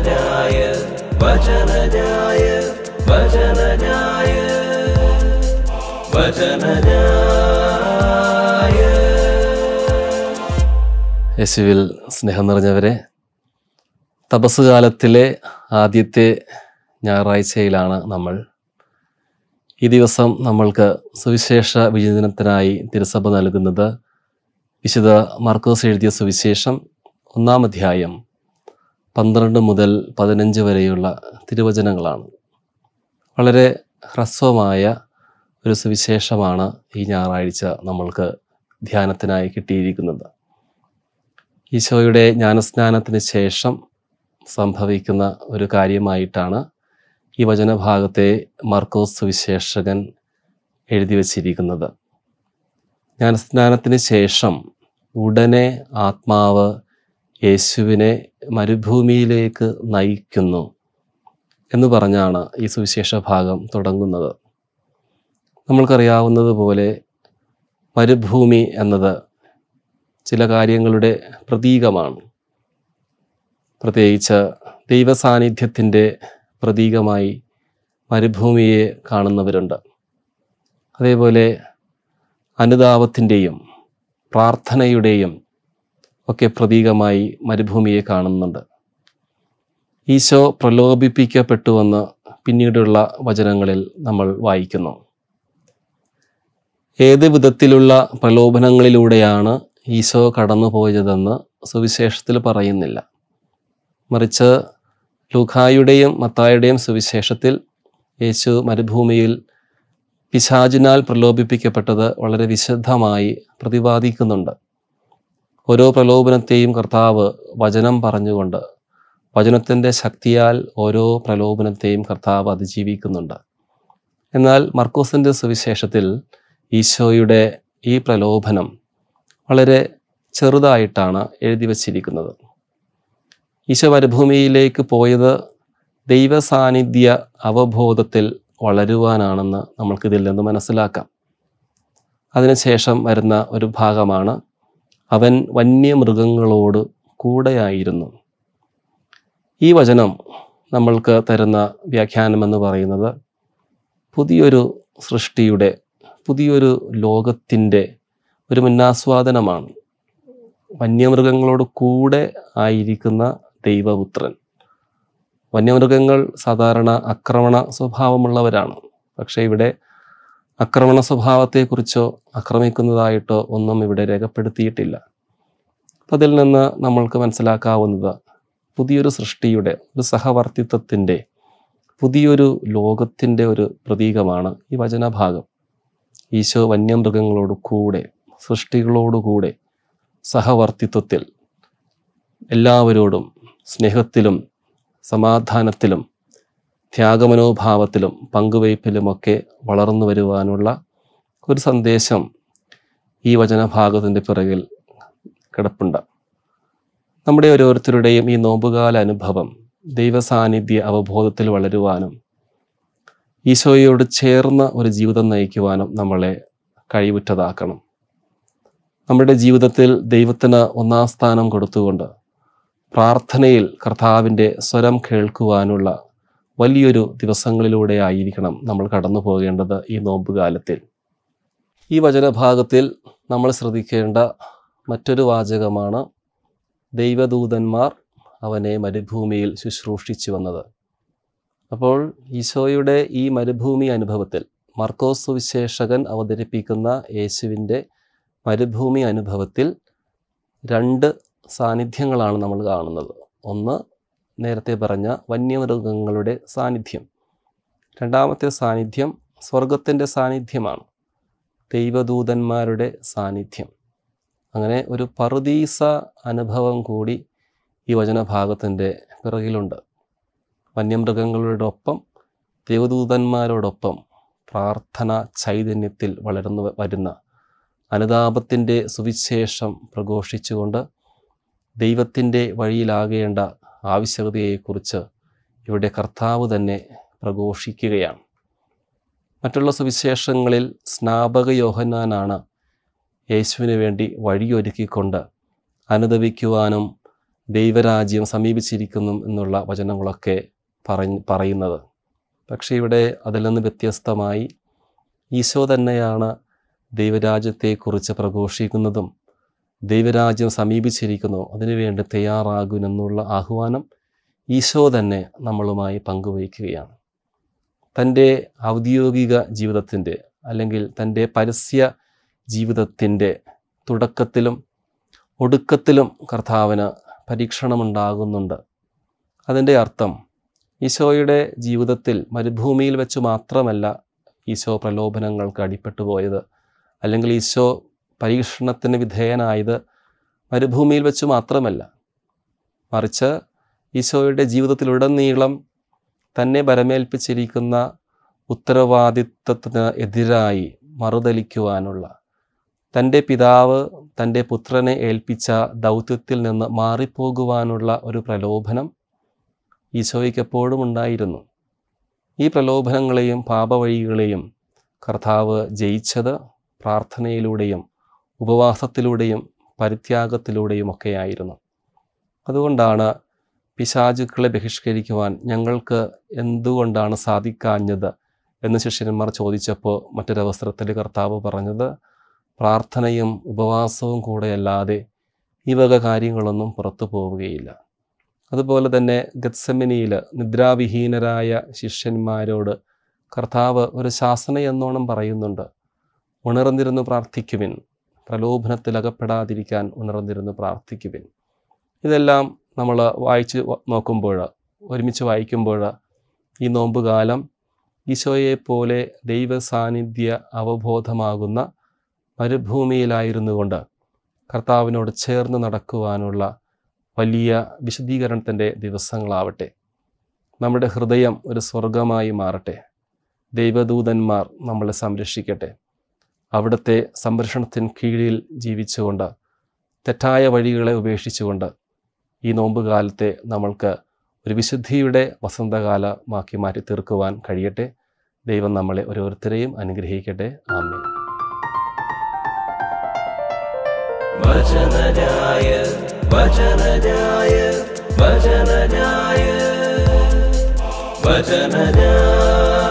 വചനജായ വചനജായ വചനജായ വചനജായ. യേശുവിൽ സ്നേഹം നിറഞ്ഞവരെ, തപസ് കാലത്തിലെ ആദ്യത്തെ ഞായറാഴ്ചയിലാണ് നമ്മൾ. ഈ ദിവസം നമ്മൾക്ക് സുവിശേഷ വിചിന്തനത്തിനായി തിരുസഭ നൽകുന്നത് വിശുദ്ധ മർക്കോസ് എഴുതിയ സുവിശേഷം 1-ാം അധ്യായം 12 മുതൽ 15 വരെയുള്ള തിരുവചനങ്ങളാണ്. വളരെ ഹ്രസ്വമായ ഒരു സുവിശേഷമാണ് ഈ ഞായറാഴ്ച നമ്മൾക്ക് ധ്യാനത്തിനായി കിട്ടിയിരിക്കുന്നത്. ഈശോയുടെ ജ്ഞാനസ്നാനത്തിന് ശേഷം സംഭവിക്കുന്ന ഒരു കാര്യമായിട്ടാണ് ഈ വചനഭാഗത്തെ മർക്കോസ് സുവിശേഷകൻ എഴുതി വച്ചിരിക്കുന്നത്. ജ്ഞാനസ്നാനത്തിന് ശേഷം ഉടനെ ആത്മാവ് യേശുവിനെ മരുഭൂമിയിലേക്ക് നയിക്കുന്നു എന്ന് പറഞ്ഞാണ് ഈ സുവിശേഷ ഭാഗം തുടങ്ങുന്നത്. നമ്മൾക്കറിയാവുന്നതുപോലെ മരുഭൂമി എന്നത് ചില കാര്യങ്ങളുടെ പ്രതീകമാണ്. പ്രത്യേകിച്ച് ദൈവസാന്നിധ്യത്തിൻ്റെ പ്രതീകമായി മരുഭൂമിയെ കാണുന്നവരുണ്ട്. അതേപോലെ അനുതാപത്തിൻ്റെയും പ്രാർത്ഥനയുടെയും ഒക്കെ പ്രതീകമായി മരുഭൂമിയെ കാണുന്നുണ്ട്. ഈശോ പ്രലോഭിപ്പിക്കപ്പെട്ടുവെന്ന് പിന്നീടുള്ള വചനങ്ങളിൽ നമ്മൾ വായിക്കുന്നു. ഏത് വിധത്തിലുള്ള പ്രലോഭനങ്ങളിലൂടെയാണ് ഈശോ കടന്നുപോയതെന്ന് സുവിശേഷത്തിൽ പറയുന്നില്ല. മറിച്ച് ലൂക്കായുടെയും മത്തായിയുടെയും സുവിശേഷത്തിൽ യേശു മരുഭൂമിയിൽ പിശാചിനാൽ പ്രലോഭിപ്പിക്കപ്പെട്ടത് വളരെ വിശദമായി പ്രതിപാദിക്കുന്നുണ്ട്. ഓരോ പ്രലോഭനത്തെയും കർത്താവ് വചനം പറഞ്ഞുകൊണ്ട്, വചനത്തിൻ്റെ ശക്തിയാൽ ഓരോ പ്രലോഭനത്തെയും കർത്താവ് അതിജീവിക്കുന്നുണ്ട്. എന്നാൽ മർക്കോസിൻ്റെ സുവിശേഷത്തിൽ ഈശോയുടെ ഈ പ്രലോഭനം വളരെ ചെറുതായിട്ടാണ് എഴുതി വച്ചിരിക്കുന്നത്. ഈശോ മരുഭൂമിയിലേക്ക് പോയത് ദൈവസാന്നിധ്യ അവബോധത്തിൽ വളരുവാനാണെന്ന് നമ്മൾക്കിതിൽ നിന്ന് മനസ്സിലാക്കാം. അതിനുശേഷം വരുന്ന ഒരു ഭാഗമാണ് അവൻ വന്യമൃഗങ്ങളോട് കൂടെയായിരുന്നു. ഈ വചനം നമ്മൾക്ക് തരുന്ന വ്യാഖ്യാനമെന്ന് പറയുന്നത് പുതിയൊരു സൃഷ്ടിയുടെ, പുതിയൊരു ലോകത്തിൻ്റെ ഒരു മുന്നാസ്വാദനമാണ്. വന്യമൃഗങ്ങളോട് കൂടെ ആയിരിക്കുന്ന ദൈവപുത്രൻ. വന്യമൃഗങ്ങൾ സാധാരണ ആക്രമണ സ്വഭാവമുള്ളവരാണ്. പക്ഷേ ഇവിടെ ആക്രമണ സ്വഭാവത്തെക്കുറിച്ചോ ആക്രമിക്കുന്നതായിട്ടോ ഒന്നും ഇവിടെ രേഖപ്പെടുത്തിയിട്ടില്ല. അപ്പം അതിൽ നിന്ന് നമ്മൾക്ക് മനസ്സിലാക്കാവുന്നത് പുതിയൊരു സൃഷ്ടിയുടെ, ഒരു സഹവർത്തിത്വത്തിൻ്റെ, പുതിയൊരു ലോകത്തിൻ്റെ ഒരു പ്രതീകമാണ് ഈ വചനഭാഗം. ഈശോ വന്യമൃഗങ്ങളോട് കൂടെ, സൃഷ്ടികളോടുകൂടെ സഹവർത്തിത്വത്തിൽ, എല്ലാവരോടും സ്നേഹത്തിലും സമാധാനത്തിലും ത്യാഗമനോഭാവത്തിലും പങ്കുവയ്പിലുമൊക്കെ വളർന്നു വരുവാനുള്ള ഒരു സന്ദേശം ഈ വചനഭാഗത്തിൻ്റെ പിറകിൽ കിടപ്പുണ്ട്. നമ്മുടെ ഓരോരുത്തരുടെയും ഈ നോമ്പുകാല അനുഭവം ദൈവസാന്നിധ്യ അവബോധത്തിൽ വളരുവാനും ഈശോയോട് ചേർന്ന ഒരു ജീവിതം നയിക്കുവാനും നമ്മളെ കഴിവുറ്റതാക്കണം. നമ്മുടെ ജീവിതത്തിൽ ദൈവത്തിന് 1-ാം സ്ഥാനം കൊടുത്തുകൊണ്ട് പ്രാർത്ഥനയിൽ കർത്താവിൻ്റെ സ്വരം കേൾക്കുവാനുള്ള വലിയൊരു ദിവസങ്ങളിലൂടെ ആയിരിക്കണം നമ്മൾ കടന്നു പോകേണ്ടത് ഈ നോമ്പുകാലത്തിൽ. ഈ വചനഭാഗത്തിൽ നമ്മൾ ശ്രദ്ധിക്കേണ്ട മറ്റൊരു വാചകമാണ് ദൈവദൂതന്മാർ അവനെ മരുഭൂമിയിൽ ശുശ്രൂഷിച്ചു വന്നത്. അപ്പോൾ ഈശോയുടെ ഈ മരുഭൂമി അനുഭവത്തിൽ മർക്കോസ് സുവിശേഷകൻ അവതരിപ്പിക്കുന്ന യേശുവിൻ്റെ മരുഭൂമി അനുഭവത്തിൽ 2 സാന്നിധ്യങ്ങളാണ് നമ്മൾ കാണുന്നത്. ഒന്ന്, നേരത്തെ പറഞ്ഞ വന്യമൃഗങ്ങളുടെ സാന്നിധ്യം. രണ്ടാമത്തെ സാന്നിധ്യം സ്വർഗത്തിൻ്റെ സാന്നിധ്യമാണ്, ദൈവദൂതന്മാരുടെ സാന്നിധ്യം. അങ്ങനെ ഒരു പറുദീസ അനുഭവം കൂടി ഈ വചനഭാഗത്തിൻ്റെ പിറകിലുണ്ട്. വന്യമൃഗങ്ങളോടൊപ്പം ദൈവദൂതന്മാരോടൊപ്പം പ്രാർത്ഥന ചൈതന്യത്തിൽ വളർന്നു വരുന്ന അനുതാപത്തിൻ്റെ സുവിശേഷം പ്രഘോഷിച്ചുകൊണ്ട് ദൈവത്തിൻ്റെ വഴിയിലാകേണ്ട ആവശ്യകതയെക്കുറിച്ച് ഇവിടെ കർത്താവ് തന്നെ പ്രഘോഷിക്കുകയാണ്. മറ്റുള്ള സുവിശേഷങ്ങളിൽ സ്നാപക യോഹന്നാനാണ് യേശുവിന് വേണ്ടി വഴിയൊരുക്കിക്കൊണ്ട് അനുദപിക്കുവാനും ദൈവരാജ്യം സമീപിച്ചിരിക്കുന്നു എന്നുള്ള വചനങ്ങളൊക്കെ പറയുന്നത്. പക്ഷേ ഇവിടെ അതിൽ നിന്ന് വ്യത്യസ്തമായി ഈശോ തന്നെയാണ് ദൈവരാജ്യത്തെക്കുറിച്ച് പ്രഘോഷിക്കുന്നതും ദൈവരാജ്യം സമീപിച്ചിരിക്കുന്നു അതിനുവേണ്ടി തയ്യാറാകുമെന്നുള്ള ആഹ്വാനം ഈശോ തന്നെ നമ്മളുമായി പങ്കുവയ്ക്കുകയാണ്. തൻ്റെ ഔദ്യോഗിക ജീവിതത്തിൻ്റെ അല്ലെങ്കിൽ തൻ്റെ പരസ്യ ജീവിതത്തിൻ്റെ തുടക്കത്തിലും ഒടുക്കത്തിലും കർത്താവിന് പരീക്ഷണമുണ്ടാകുന്നുണ്ട്. അതിൻ്റെ അർത്ഥം ഈശോയുടെ ജീവിതത്തിൽ മരുഭൂമിയിൽ വെച്ച് മാത്രമല്ല ഈശോ പ്രലോഭനങ്ങൾക്ക് അടിപ്പെട്ടു പോയത്, അല്ലെങ്കിൽ ഈശോ പരീക്ഷണത്തിന് വിധേയനായത് മരുഭൂമിയിൽ വെച്ച് മാത്രമല്ല, മറിച്ച് ഈശോയുടെ ജീവിതത്തിലുടനീളം തന്നെ ബരമേൽപ്പിച്ചിരിക്കുന്ന ഉത്തരവാദിത്വത്തിന് എതിരായി മറുതലിക്കുവാനുള്ള, തൻ്റെ പിതാവ് തൻ്റെ പുത്രനെ ഏൽപ്പിച്ച ദൗത്യത്തിൽ നിന്ന് മാറിപ്പോകുവാനുള്ള ഒരു പ്രലോഭനം ഈശോയ്ക്ക് എപ്പോഴും ഉണ്ടായിരുന്നു. ഈ പ്രലോഭനങ്ങളെയും പാപവഴികളെയും കർത്താവ് ജയിച്ചത് പ്രാർത്ഥനയിലൂടെയും ഉപവാസത്തിലൂടെയും പരിത്യാഗത്തിലൂടെയും ഒക്കെയായിരുന്നു. അതുകൊണ്ടാണ് പിശാചുക്കളെ ബഹിഷ്കരിക്കുവാൻ ഞങ്ങൾക്ക് എന്തുകൊണ്ടാണ് സാധിക്കാഞ്ഞത് എന്ന് ശിഷ്യന്മാർ ചോദിച്ചപ്പോൾ മറ്റൊരവസരത്തിൽ കർത്താവ് പറഞ്ഞത്, പ്രാർത്ഥനയും ഉപവാസവും കൂടെയല്ലാതെ ഈ വക കാര്യങ്ങളൊന്നും പുറത്തു പോവുകയില്ല. അതുപോലെ തന്നെ ഗത്സമനിയിൽ നിദ്രാവിഹീനരായ ശിഷ്യന്മാരോട് കർത്താവ് ഒരു ശാസന എന്നോണം പറയുന്നുണ്ട്, ഉണർന്നിരുന്നു പ്രാർത്ഥിക്കുവിൻ, പ്രലോഭനത്തിലകപ്പെടാതിരിക്കാൻ ഉണർന്നിരുന്നു പ്രാർത്ഥിക്കുവിൻ. ഇതെല്ലാം നമ്മൾ വായിച്ച് നോക്കുമ്പോൾ, ഒരുമിച്ച് വായിക്കുമ്പോൾ ഈ നോമ്പുകാലം ഈശോയെപ്പോലെ ദൈവ സാന്നിധ്യ അവബോധമാകുന്ന മരുഭൂമിയിലായിരുന്നു കൊണ്ട് കർത്താവിനോട് ചേർന്ന് നടക്കുവാനുള്ള വലിയ വിശദീകരണത്തിൻ്റെ ദിവസങ്ങളാവട്ടെ. നമ്മുടെ ഹൃദയം ഒരു സ്വർഗമായി മാറട്ടെ. ദൈവദൂതന്മാർ നമ്മളെ സംരക്ഷിക്കട്ടെ. അവിടുത്തെ സംരക്ഷണത്തിന് കീഴിൽ ജീവിച്ചുകൊണ്ട് തെറ്റായ വഴികളെ ഉപേക്ഷിച്ചുകൊണ്ട് ഈ നോമ്പുകാലത്തെ നമ്മൾക്ക് ഒരു വിശുദ്ധിയുടെ വസന്തകാലമാക്കി മാറ്റി തീർക്കുവാൻ കഴിയട്ടെ. ദൈവം നമ്മളെ ഓരോരുത്തരെയും അനുഗ്രഹിക്കട്ടെ. ആമേൻ. വചനജായ വചനജായ വചനജായ വചനജായ